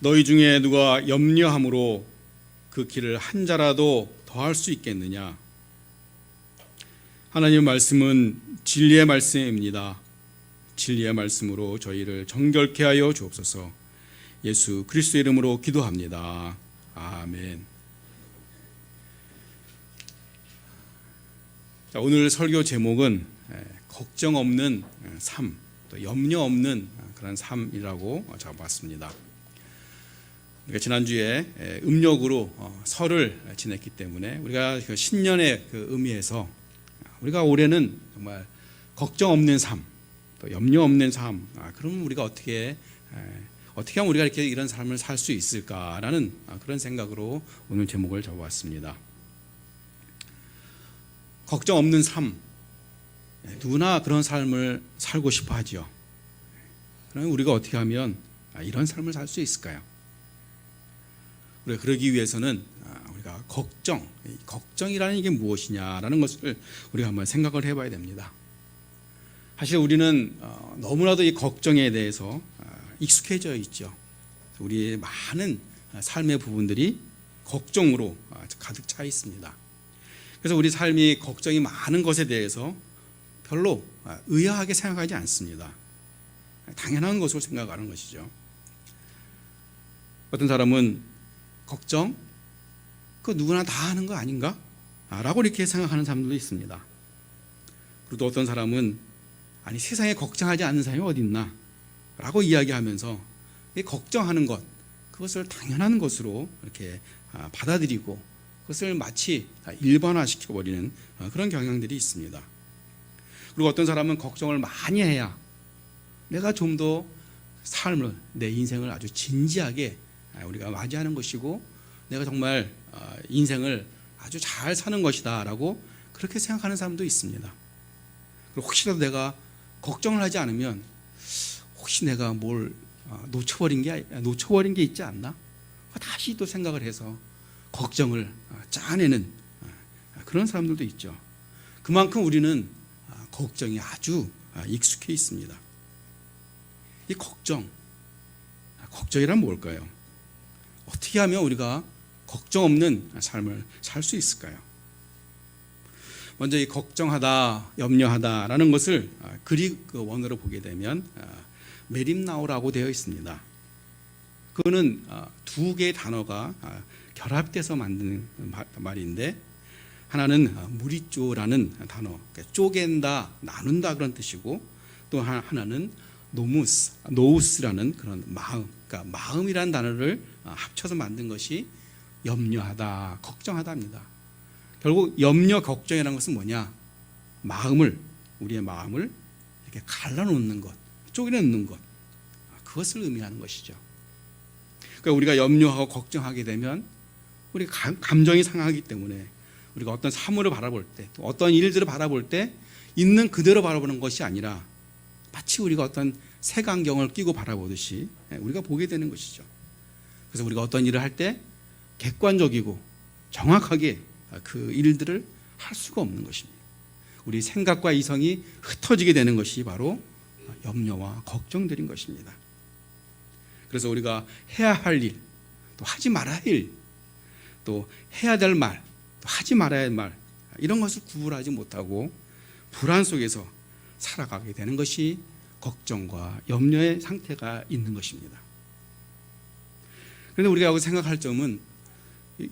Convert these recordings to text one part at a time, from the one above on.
너희 중에 누가 염려함으로 그 길을 한 자라도 더할 수 있겠느냐? 하나님의 말씀은 진리의 말씀입니다. 진리의 말씀으로 저희를 정결케 하여 주옵소서. 예수 그리스도의 이름으로 기도합니다. 아멘. 자, 오늘 설교 제목은 걱정 없는 삶, 또 염려 없는 그런 삶이라고 잡았습니다. 우리가 지난주에 음력으로 설을 지냈기 때문에 우리가 그 신년의 그 의미에서 우리가 올해는 정말 걱정 없는 삶, 또 염려 없는 삶, 그러면 우리가 어떻게 하면 우리가 이렇게 이런 삶을 살 수 있을까라는 그런 생각으로 오늘 제목을 잡아봤습니다. 걱정 없는 삶, 누구나 그런 삶을 살고 싶어 하죠. 그러면 우리가 어떻게 하면 이런 삶을 살 수 있을까요? 우리가 그러기 위해서는 우리가 걱정이라는 게 무엇이냐라는 것을 우리가 한번 생각을 해봐야 됩니다. 사실 우리는 너무나도 이 걱정에 대해서 익숙해져 있죠. 우리의 많은 삶의 부분들이 걱정으로 가득 차 있습니다. 그래서 우리 삶이 걱정이 많은 것에 대해서 별로 의아하게 생각하지 않습니다. 당연한 것으로 생각하는 것이죠. 어떤 사람은 걱정? 그거 누구나 다 하는 거 아닌가? 라고 이렇게 생각하는 사람들도 있습니다. 그리고 또 어떤 사람은 아니 세상에 걱정하지 않는 사람이 어디 있나? 라고 이야기하면서 걱정하는 것, 그것을 당연한 것으로 이렇게 받아들이고 그것을 마치 일반화시켜버리는 그런 경향들이 있습니다. 그리고 어떤 사람은 걱정을 많이 해야 내가 좀 더 삶을, 내 인생을 아주 진지하게 우리가 맞이하는 것이고 내가 정말 인생을 아주 잘 사는 것이다 라고 그렇게 생각하는 사람도 있습니다. 그리고 혹시라도 내가 걱정을 하지 않으면 혹시 내가 뭘 놓쳐버린 게 있지 않나? 다시 또 생각을 해서 걱정을 짜내는 그런 사람들도 있죠. 그만큼 우리는 걱정이 아주 익숙해 있습니다. 이 걱정이란 뭘까요? 어떻게 하면 우리가 걱정 없는 삶을 살 수 있을까요? 먼저 이 걱정하다, 염려하다라는 것을 그릭 원어로 보게 되면 메림나오라고 되어 있습니다. 그거는 두 개의 단어가 결합돼서 만드는 말인데 하나는 무리쪼라는 단어, 쪼갠다, 나눈다 그런 뜻이고 또 하나는 노우스라는 그런 마음, 그러니까 마음이라는 단어를 합쳐서 만든 것이 염려하다, 걱정하다입니다. 결국 염려, 걱정이라는 것은 뭐냐? 우리의 마음을 이렇게 갈라놓는 것, 쪼개놓는 것, 그것을 의미하는 것이죠. 그러니까 우리가 염려하고 걱정하게 되면 우리 감정이 상하기 때문에 우리가 어떤 사물을 바라볼 때, 또 어떤 일들을 바라볼 때 있는 그대로 바라보는 것이 아니라 마치 우리가 어떤 색안경을 끼고 바라보듯이 우리가 보게 되는 것이죠. 그래서 우리가 어떤 일을 할 때 객관적이고 정확하게 그 일들을 할 수가 없는 것입니다. 우리 생각과 이성이 흩어지게 되는 것이 바로 염려와 걱정들인 것입니다. 그래서 우리가 해야 할 일, 또 하지 말아야 할 일, 또 해야 될 말, 또 하지 말아야 할 말, 이런 것을 구분하지 못하고 불안 속에서 살아가게 되는 것이 걱정과 염려의 상태가 있는 것입니다. 그런데 우리가 여기서 생각할 점은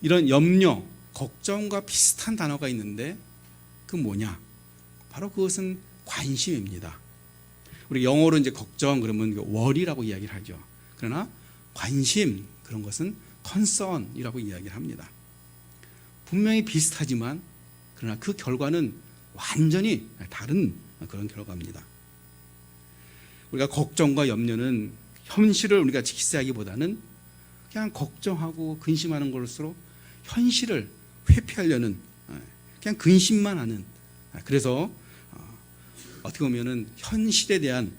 이런 염려, 걱정과 비슷한 단어가 있는데 그 뭐냐? 바로 그것은 관심입니다. 우리 영어로 이제 걱정 그러면 worry라고 이야기를 하죠. 그러나 관심 그런 것은 concern이라고 이야기를 합니다. 분명히 비슷하지만 그러나 그 결과는 완전히 다른 그런 결과입니다. 우리가 걱정과 염려는 현실을 우리가 직시하기보다는 그냥 걱정하고 근심하는 것으로 현실을 회피하려는 그냥 근심만 하는, 그래서 어떻게 보면은 현실에 대한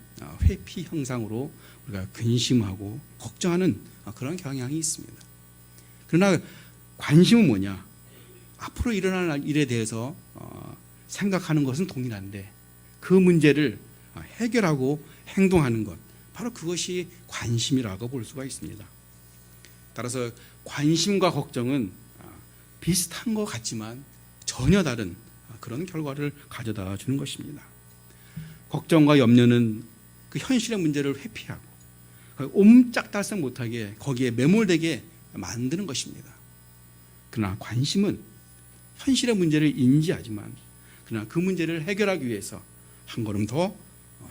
회피 형상으로 우리가 근심하고 걱정하는 그런 경향이 있습니다. 그러나 관심은 뭐냐? 앞으로 일어날 일에 대해서 생각하는 것은 동일한데 그 문제를 해결하고 행동하는 것, 바로 그것이 관심이라고 볼 수가 있습니다. 따라서 관심과 걱정은 비슷한 것 같지만 전혀 다른 그런 결과를 가져다 주는 것입니다. 걱정과 염려는 그 현실의 문제를 회피하고 옴짝달싹 못하게 거기에 매몰되게 만드는 것입니다. 그러나 관심은 현실의 문제를 인지하지만 그러나 그 문제를 해결하기 위해서 한 걸음 더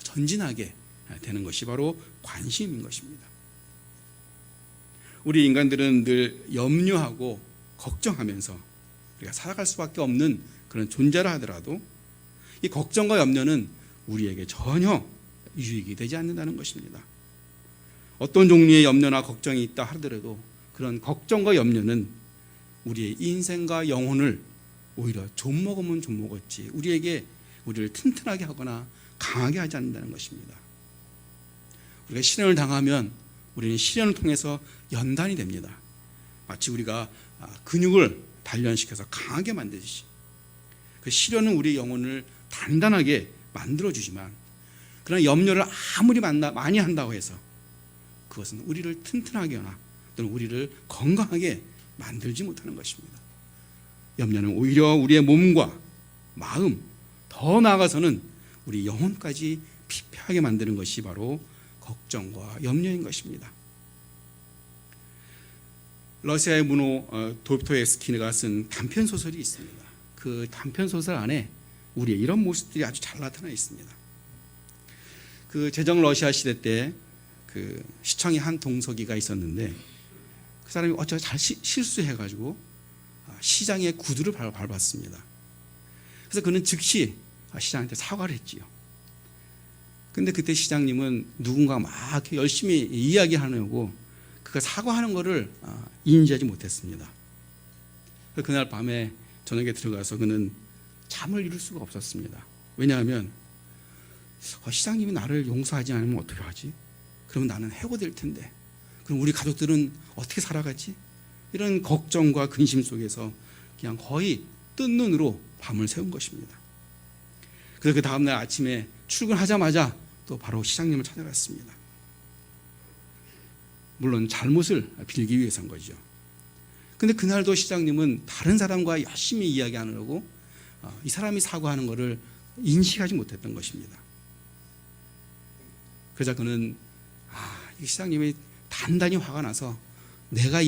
전진하게 되는 것이 바로 관심인 것입니다. 우리 인간들은 늘 염려하고 걱정하면서 우리가 살아갈 수밖에 없는 그런 존재라 하더라도 이 걱정과 염려는 우리에게 전혀 유익이 되지 않는다는 것입니다. 어떤 종류의 염려나 걱정이 있다 하더라도 그런 걱정과 염려는 우리의 인생과 영혼을 오히려 좀 먹으면 좀 먹었지 우리를 튼튼하게 하거나 강하게 하지 않는다는 것입니다. 우리가 시련을 당하면 우리는 시련을 통해서 연단이 됩니다. 마치 우리가 근육을 단련시켜서 강하게 만들듯이 그 시련은 우리의 영혼을 단단하게 만들어주지만 그러나 염려를 아무리 많이 한다고 해서 그것은 우리를 튼튼하게 하거나 또는 우리를 건강하게 만들지 못하는 것입니다. 염려는 오히려 우리의 몸과 마음, 더 나아가서는 우리 영혼까지 피폐하게 만드는 것이 바로 걱정과 염려인 것입니다. 러시아의 문호 도스토옙스키가 쓴 단편 소설이 있습니다. 그 단편 소설 안에 우리의 이런 모습들이 아주 잘 나타나 있습니다. 그 제정 러시아 시대 때 그 시청의 한 동서기가 있었는데 그 사람이 어쩌다 잘 실수해가지고 시장의 구두를 밟았습니다. 그래서 그는 즉시 시장한테 사과를 했지요. 근데 그때 시장님은 누군가 막 열심히 이야기하려고 그가 사과하는 것을 인지하지 못했습니다. 그날 밤에 저녁에 들어가서 그는 잠을 이룰 수가 없었습니다. 왜냐하면 시장님이 나를 용서하지 않으면 어떻게 하지? 그러면 나는 해고될 텐데 그럼 우리 가족들은 어떻게 살아가지? 이런 걱정과 근심 속에서 그냥 거의 뜬 눈으로 밤을 새운 것입니다. 그래서 그 다음날 아침에 출근하자마자 또 바로 시장님을 찾아갔습니다. 물론 잘못을 빌기 위해서인 거죠. 근데 그날도 시장님은 다른 사람과 열심히 이야기하느라고 이 사람이 사과하는 것을 인식하지 못했던 것입니다. 그래서 그는 이 시장님이 단단히 화가 나서 내가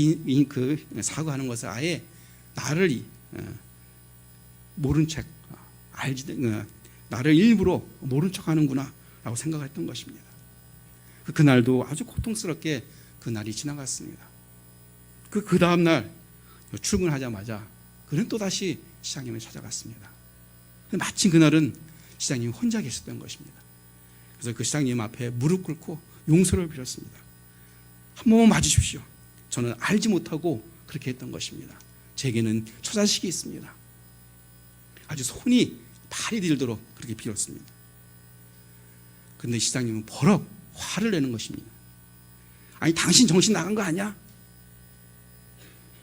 그 사과하는 것을 아예 나를 모른 척 나를 일부러 모른 척하는구나 라고 생각했던 것입니다. 그날도 아주 고통스럽게 그날이 지나갔습니다. 그 다음날 출근하자마자 그는 또다시 시장님을 찾아갔습니다. 마침 그날은 시장님이 혼자 계셨던 것입니다. 그래서 그 시장님 앞에 무릎 꿇고 용서를 빌었습니다. 한 번만 봐주십시오. 저는 알지 못하고 그렇게 했던 것입니다. 제게는 처자식이 있습니다. 아주 손이 발이 들도록 그렇게 빌었습니다. 그런데 시장님은 버럭 화를 내는 것입니다. 아니 당신 정신 나간 거 아니야?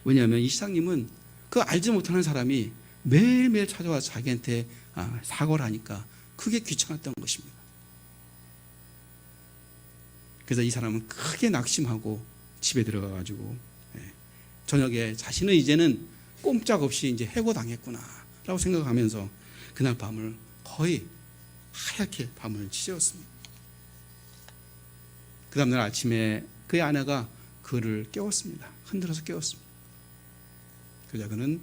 왜냐하면 이 시장님은 그 알지 못하는 사람이 매일매일 찾아와서 자기한테 사과를 하니까 그게 귀찮았던 것입니다. 그래서 이 사람은 크게 낙심하고 집에 들어가가지고 저녁에 자신은 이제는 꼼짝없이 이제 해고당했구나라고 생각하면서 그날 밤을 거의 하얗게 밤을 지새웠습니다. 그 다음날 아침에 그의 아내가 그를 깨웠습니다. 흔들어서 깨웠습니다. 그러자 그는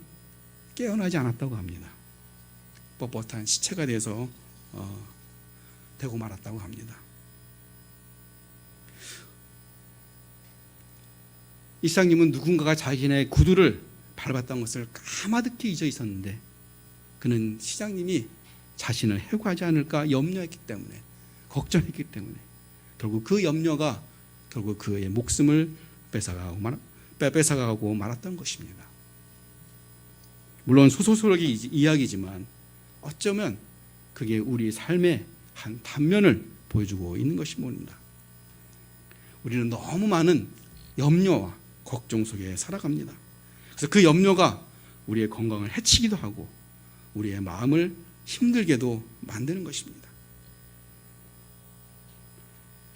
깨어나지 않았다고 합니다. 뻣뻣한 시체가 돼서 되고 말았다고 합니다. 이 시장님은 누군가가 자신의 구두를 밟았던 것을 까마득히 잊어 있었는데 그는 시장님이 자신을 해고하지 않을까 염려했기 때문에 걱정했기 때문에 결국 그 염려가 결국 그의 목숨을 뺏어가고 말았던 것입니다. 물론 소소스럽게 이야기지만 어쩌면 그게 우리 삶의 한 단면을 보여주고 있는 것이 모릅니다. 우리는 너무 많은 염려와 걱정 속에 살아갑니다. 그래서 그 염려가 우리의 건강을 해치기도 하고 우리의 마음을 힘들게도 만드는 것입니다.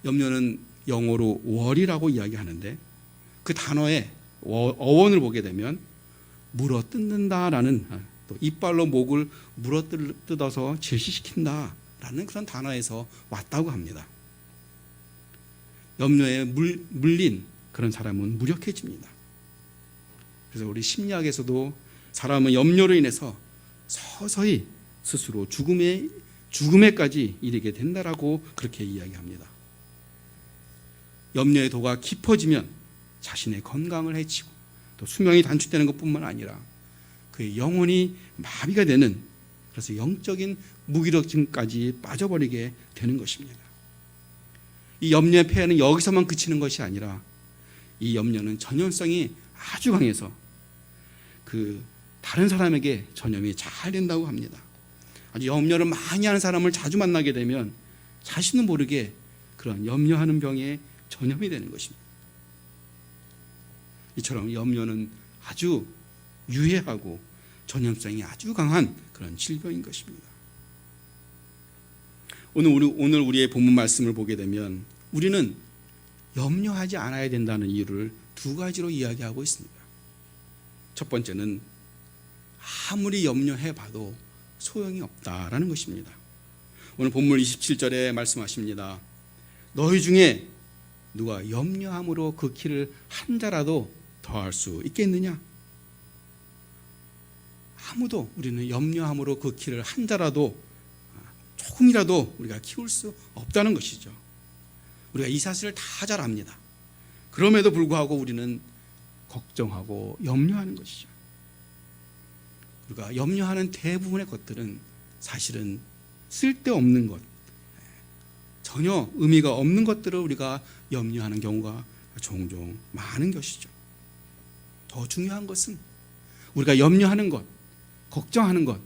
염려는 영어로 worry라고 이야기하는데 그 단어에 어원을 보게 되면 물어 뜯는다라는, 또 이빨로 목을 물어 뜯어서 질시시킨다라는 그런 단어에서 왔다고 합니다. 염려에 물린 그런 사람은 무력해집니다. 그래서 우리 심리학에서도 사람은 염려로 인해서 서서히 스스로 죽음에까지 이르게 된다라고 그렇게 이야기합니다. 염려의 도가 깊어지면 자신의 건강을 해치고 또 수명이 단축되는 것뿐만 아니라 그의 영혼이 마비가 되는, 그래서 영적인 무기력증까지 빠져버리게 되는 것입니다. 이 염려의 폐해는 여기서만 그치는 것이 아니라 이 염려는 전염성이 아주 강해서 다른 사람에게 전염이 잘 된다고 합니다. 아주 염려를 많이 하는 사람을 자주 만나게 되면 자신도 모르게 그런 염려하는 병에 전염이 되는 것입니다. 이처럼 염려는 아주 유해하고 전염성이 아주 강한 그런 질병인 것입니다. 오늘 우리의 본문 말씀을 보게 되면 우리는 염려하지 않아야 된다는 이유를 두 가지로 이야기하고 있습니다. 첫 번째는 아무리 염려해봐도 소용이 없다라는 것입니다. 오늘 본문 27절에 말씀하십니다. 너희 중에 누가 염려함으로 그 키를 한 자라도 더할 수 있겠느냐? 아무도 우리는 염려함으로 그 키를 한 자라도 조금이라도 우리가 키울 수 없다는 것이죠. 우리가 이 사실을 다 잘 압니다. 그럼에도 불구하고 우리는 걱정하고 염려하는 것이죠. 우리가 염려하는 대부분의 것들은 사실은 쓸데없는 것, 전혀 의미가 없는 것들을 우리가 염려하는 경우가 종종 많은 것이죠. 더 중요한 것은 우리가 염려하는 것, 걱정하는 것,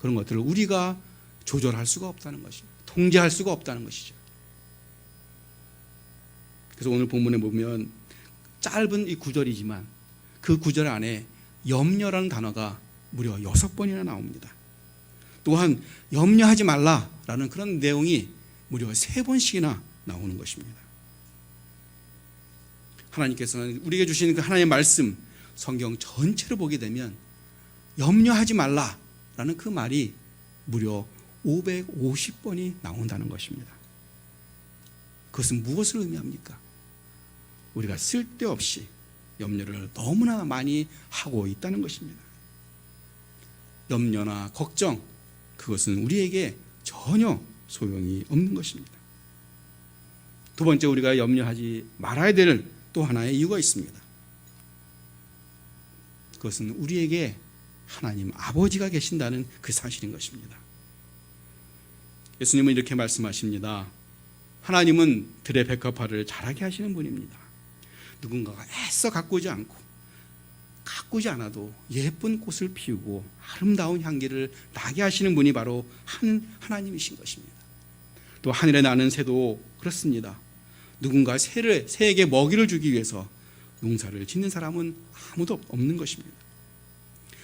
그런 것들을 우리가 조절할 수가 없다는 것이죠. 통제할 수가 없다는 것이죠. 그래서 오늘 본문에 보면 짧은 이 구절이지만 그 구절 안에 염려라는 단어가 무려 6번이나 나옵니다. 또한 염려하지 말라라는 그런 내용이 무려 3번씩이나 나오는 것입니다. 하나님께서는 우리에게 주신 그 하나님의 말씀, 성경 전체를 보게 되면 염려하지 말라라는 그 말이 무려 550번이 나온다는 것입니다. 그것은 무엇을 의미합니까? 우리가 쓸데없이 염려를 너무나 많이 하고 있다는 것입니다. 염려나 걱정, 그것은 우리에게 전혀 소용이 없는 것입니다. 두 번째, 우리가 염려하지 말아야 될 또 하나의 이유가 있습니다. 그것은 우리에게 하나님 아버지가 계신다는 그 사실인 것입니다. 예수님은 이렇게 말씀하십니다. 하나님은 들의 백합화를 자라게 하시는 분입니다. 누군가가 애써 가꾸지 않아도 예쁜 꽃을 피우고 아름다운 향기를 나게 하시는 분이 바로 하나님이신 것입니다. 또 하늘에 나는 새도 그렇습니다. 누군가 새에게 먹이를 주기 위해서 농사를 짓는 사람은 아무도 없는 것입니다.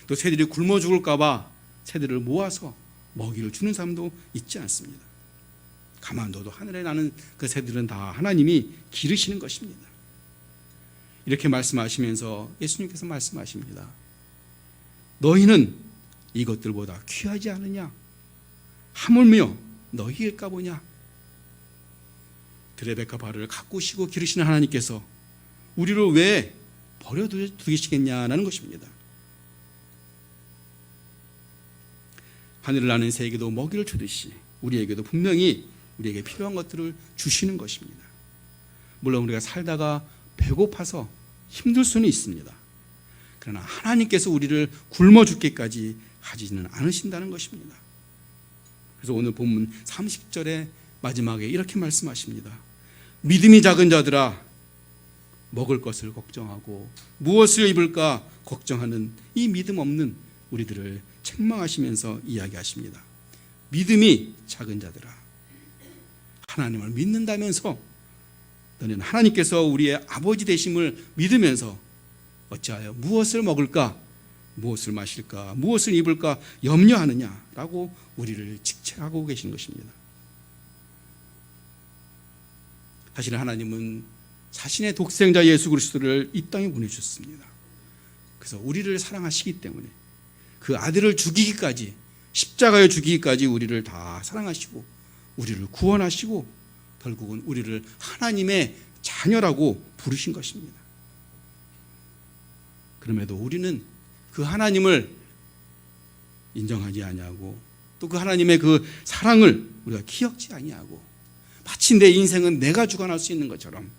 또 새들이 굶어 죽을까 봐 새들을 모아서 먹이를 주는 사람도 있지 않습니다. 가만둬도 하늘에 나는 그 새들은 다 하나님이 기르시는 것입니다. 이렇게 말씀하시면서 예수님께서 말씀하십니다. 너희는 이것들보다 귀하지 않으냐? 하물며 너희일까 보냐? 들의 백합화를 가꾸시고 기르시는 하나님께서 우리를 왜 버려두시겠냐는 것입니다. 하늘을 나는 새에게도 먹이를 주듯이 우리에게도 분명히 우리에게 필요한 것들을 주시는 것입니다. 물론 우리가 살다가 배고파서 힘들 수는 있습니다. 그러나 하나님께서 우리를 굶어 죽기까지 하지는 않으신다는 것입니다. 그래서 오늘 본문 30절의 마지막에 이렇게 말씀하십니다. 믿음이 작은 자들아, 먹을 것을 걱정하고 무엇을 입을까 걱정하는 이 믿음 없는 우리들을 책망하시면서 이야기하십니다. 믿음이 작은 자들아, 하나님을 믿는다면서 너는 하나님께서 우리의 아버지 되심을 믿으면서 어찌하여 무엇을 먹을까, 무엇을 마실까, 무엇을 입을까 염려하느냐라고 우리를 직책하고 계신 것입니다. 사실 하나님은 자신의 독생자 예수 그리스도를 이 땅에 보내주셨습니다. 그래서 우리를 사랑하시기 때문에 그 아들을 죽이기까지, 십자가에 죽이기까지 우리를 다 사랑하시고 우리를 구원하시고 결국은 우리를 하나님의 자녀라고 부르신 것입니다. 그럼에도 우리는 그 하나님을 인정하지 아니하고 또 그 하나님의 그 사랑을 우리가 기억지 아니하고 마치 내 인생은 내가 주관할 수 있는 것처럼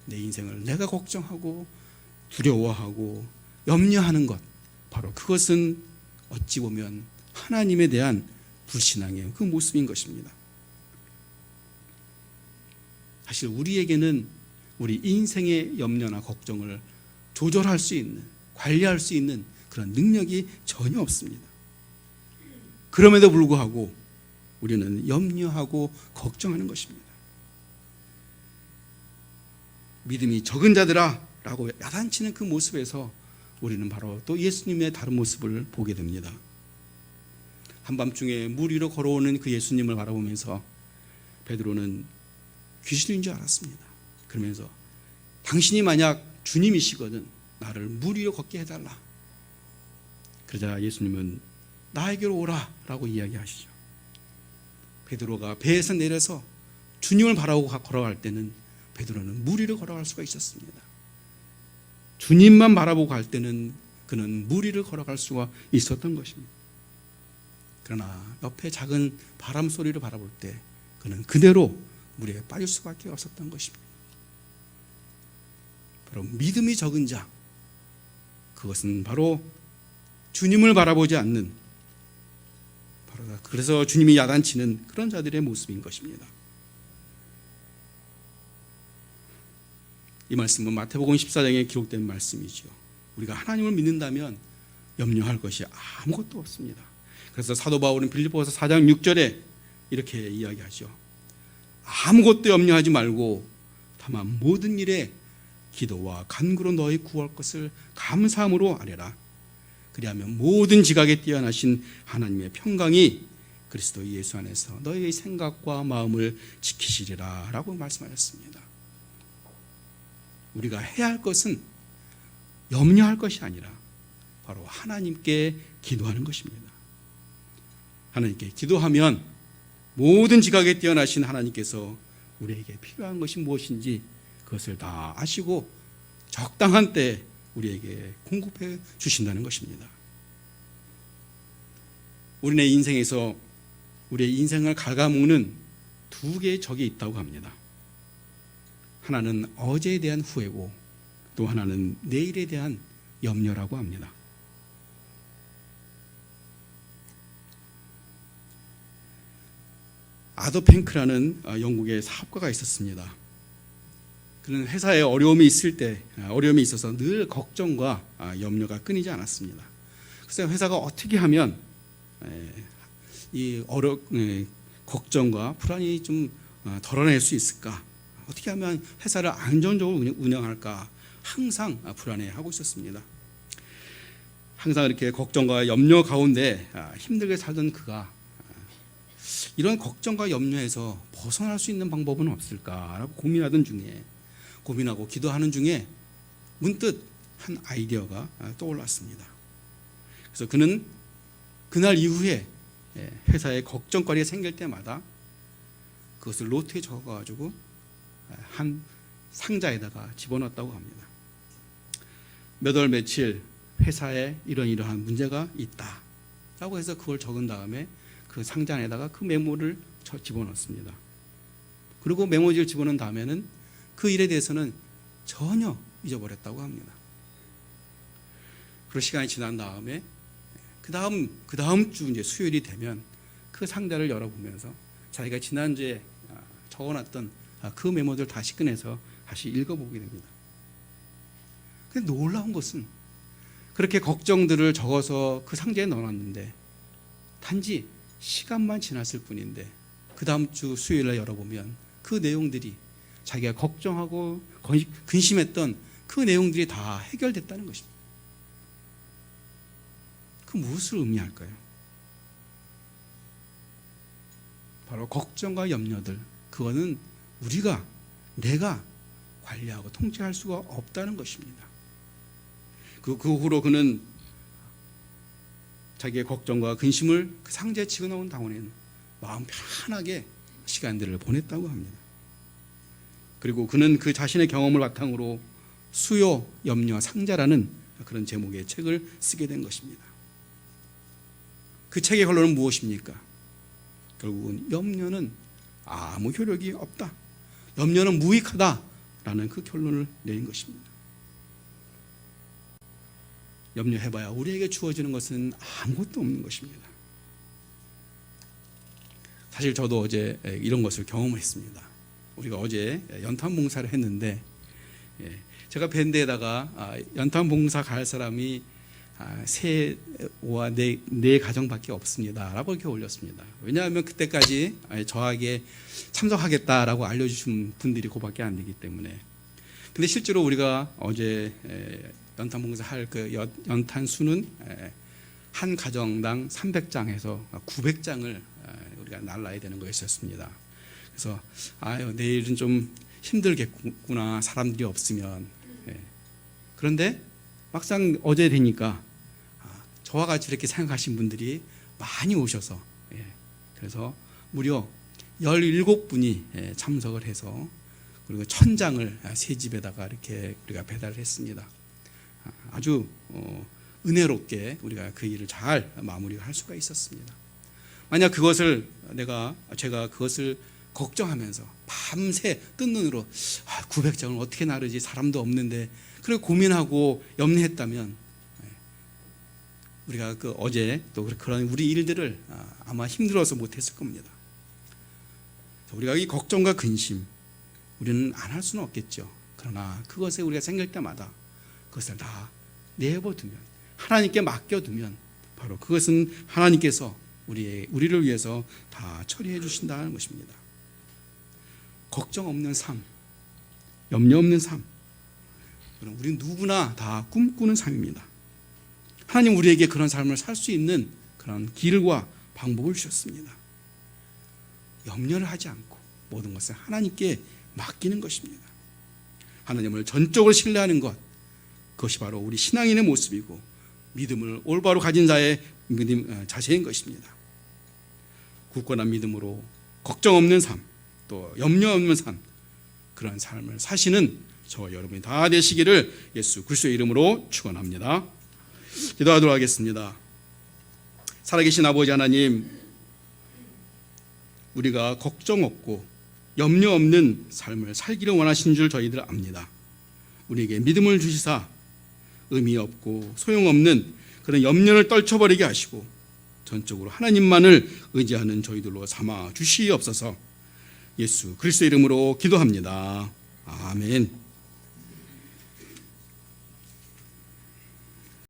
내 인생을 내가 걱정하고 두려워하고 염려하는 것, 바로 그것은 어찌 보면 하나님에 대한 불신앙의 그 모습인 것입니다. 사실 우리에게는 우리 인생의 염려나 걱정을 조절할 수 있는, 관리할 수 있는 그런 능력이 전혀 없습니다. 그럼에도 불구하고 우리는 염려하고 걱정하는 것입니다. 믿음이 적은 자들아 라고 야단치는 그 모습에서 우리는 바로 또 예수님의 다른 모습을 보게 됩니다. 한밤중에 물 위로 걸어오는 그 예수님을 바라보면서 베드로는 귀신인 줄 알았습니다. 그러면서 당신이 만약 주님이시거든 나를 물 위로 걷게 해달라. 그러자 예수님은 나에게로 오라 라고 이야기하시죠. 베드로가 배에서 내려서 주님을 바라보고 걸어갈 때는 베드로는 물 위로 걸어갈 수가 있었습니다. 주님만 바라보고 갈 때는 그는 물 위를 걸어갈 수가 있었던 것입니다. 그러나 옆에 작은 바람 소리를 바라볼 때 그는 그대로 물에 빠질 수밖에 없었던 것입니다. 바로 믿음이 적은 자, 그것은 바로 주님을 바라보지 않는, 바로 그래서 주님이 야단치는 그런 자들의 모습인 것입니다. 이 말씀은 마태복음 14장에 기록된 말씀이죠. 우리가 하나님을 믿는다면 염려할 것이 아무것도 없습니다. 그래서 사도 바울은 빌립보서 4장 6절에 이렇게 이야기하죠. 아무것도 염려하지 말고 다만 모든 일에 기도와 간구로 너희 구할 것을 감사함으로 아뢰라. 그리하면 모든 지각에 뛰어나신 하나님의 평강이 그리스도 예수 안에서 너희의 생각과 마음을 지키시리라 라고 말씀하셨습니다. 우리가 해야 할 것은 염려할 것이 아니라 바로 하나님께 기도하는 것입니다. 하나님께 기도하면 모든 지각에 뛰어나신 하나님께서 우리에게 필요한 것이 무엇인지 그것을 다 아시고 적당한 때 우리에게 공급해 주신다는 것입니다. 우리의 인생에서 우리의 인생을 갉아먹는 두 개의 적이 있다고 합니다. 하나는 어제에 대한 후회고 또 하나는 내일에 대한 염려라고 합니다. 아도 팽크라는 영국의 사업가가 있었습니다. 그는 회사에 어려움이 있어서 늘 걱정과 염려가 끊이지 않았습니다. 그래서 회사가 어떻게 하면 이 걱정과 불안이 좀 덜어낼 수 있을까? 어떻게 하면 회사를 안정적으로 운영할까? 항상 불안해하고 있었습니다. 항상 이렇게 걱정과 염려 가운데 힘들게 살던 그가 이런 걱정과 염려에서 벗어날 수 있는 방법은 없을까라고 고민하고 기도하는 중에 문득 한 아이디어가 떠올랐습니다. 그래서 그는 그날 이후에 회사에 걱정거리가 생길 때마다 그것을 노트에 적어가지고 한 상자에다가 집어넣었다고 합니다. 몇 월 며칠 회사에 이러한 문제가 있다 라고 해서 그걸 적은 다음에 그 상자 안에다가 그 메모를 집어넣습니다. 그리고 메모지를 집어넣은 다음에는 그 일에 대해서는 전혀 잊어버렸다고 합니다. 그리고 시간이 지난 다음에 그 다음 주 이제 수요일이 되면 그 상자를 열어보면서 자기가 지난주에 적어놨던 그 메모들을 다시 꺼내서 다시 읽어보게 됩니다. 근데 놀라운 것은 그렇게 걱정들을 적어서 그 상자에 넣어놨는데 단지 시간만 지났을 뿐인데 그 다음 주 수요일에 열어보면 그 내용들이 자기가 걱정하고 근심했던 그 내용들이 다 해결됐다는 것입니다. 그 무엇을 의미할까요? 바로 걱정과 염려들, 그거는 내가 관리하고 통제할 수가 없다는 것입니다. 그 후로 그는 자기의 걱정과 근심을 그 상자에 집어넣은 당원에는 마음 편하게 시간들을 보냈다고 합니다. 그리고 그는 그 자신의 경험을 바탕으로 수요, 염려, 상자라는 그런 제목의 책을 쓰게 된 것입니다. 그 책의 결론은 무엇입니까? 결국은 염려는 아무 효력이 없다. 염려는 무익하다라는 그 결론을 내린 것입니다. 염려해봐야 우리에게 주어지는 것은 아무것도 없는 것입니다. 사실 저도 어제 이런 것을 경험했습니다. 우리가 어제 연탄 봉사를 했는데 제가 밴드에다가 연탄 봉사 갈 사람이 세와 네 가정밖에 없습니다 라고 이렇게 올렸습니다. 왜냐하면 그때까지 저에게 참석하겠다라고 알려주신 분들이 그밖에 안 되기 때문에. 근데 실제로 우리가 어제 연탄 봉사할 그 연탄 수는 한 가정당 300장에서 900장을 우리가 날라야 되는 거였었습니다. 그래서 내일은 좀 힘들겠구나, 사람들이 없으면. 그런데 막상 어제 되니까 저와 같이 이렇게 생각하신 분들이 많이 오셔서 그래서 무려 17분이 참석을 해서 그리고 1000장을 새 집에다가 이렇게 우리가 배달을 했습니다. 아주 은혜롭게 우리가 그 일을 잘 마무리할 수가 있었습니다. 만약 그것을 제가 그것을 걱정하면서 밤새 뜬 눈으로 900장을 어떻게 나르지, 사람도 없는데, 그리고 고민하고 염려했다면 우리가 그 어제 또 그런 우리 일들을 아마 힘들어서 못했을 겁니다. 우리가 이 걱정과 근심 우리는 안 할 수는 없겠죠. 그러나 그것에 우리가 생길 때마다 그것을 다 내버두면, 하나님께 맡겨두면 바로 그것은 하나님께서 우리를 위해서 다 처리해 주신다는 것입니다. 걱정 없는 삶, 염려 없는 삶, 우리는 누구나 다 꿈꾸는 삶입니다. 하나님 우리에게 그런 삶을 살 수 있는 그런 길과 방법을 주셨습니다. 염려를 하지 않고 모든 것을 하나님께 맡기는 것입니다. 하나님을 전적으로 신뢰하는 것, 그것이 바로 우리 신앙인의 모습이고 믿음을 올바로 가진 자의 자세인 것입니다. 굳건한 믿음으로 걱정 없는 삶, 또 염려 없는 삶, 그런 삶을 사시는 저와 여러분이 다 되시기를 예수 그리스도의 이름으로 축원합니다. 기도하도록 하겠습니다. 살아계신 아버지 하나님, 우리가 걱정 없고 염려 없는 삶을 살기를 원하신 줄 저희들 압니다. 우리에게 믿음을 주시사 의미 없고 소용없는 그런 염려를 떨쳐버리게 하시고 전적으로 하나님만을 의지하는 저희들로 삼아 주시옵소서. 예수 그리스도의 이름으로 기도합니다. 아멘.